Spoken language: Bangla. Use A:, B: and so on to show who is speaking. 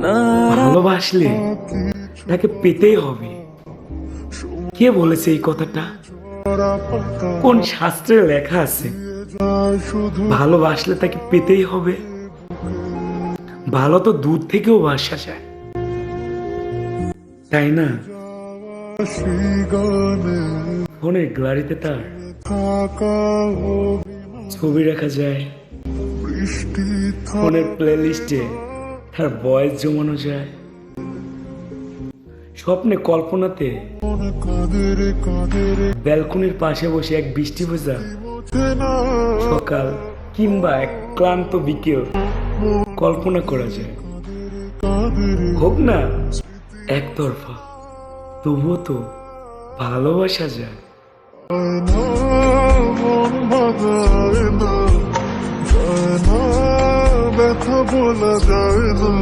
A: ভালোবাসলে তাকে পেতেই হবে। কে বলেছে এই কথাটা? কোন শাস্ত্রে লেখা আছে ভালোবাসলে তাকে পেতেই হবে? ভালো তো দূর থেকেও বাসা যায়, তাই না? ফোনের গ্যালারিতে তার ছবি রাখা যায়, ফোনের প্লে লিস্টে তার ভয়েস জমানো যায়, স্বপ্নে কল্পনাতে ব্যালকনির পাশে বসে এক বৃষ্টি ভেজা সকাল কিংবা এক ক্লান্ত বিকেল কল্পনা করা যায়। হোক না একতরফা, তবুও তো ভালোবাসা যায়।
B: ব্যথা বলা যায় না।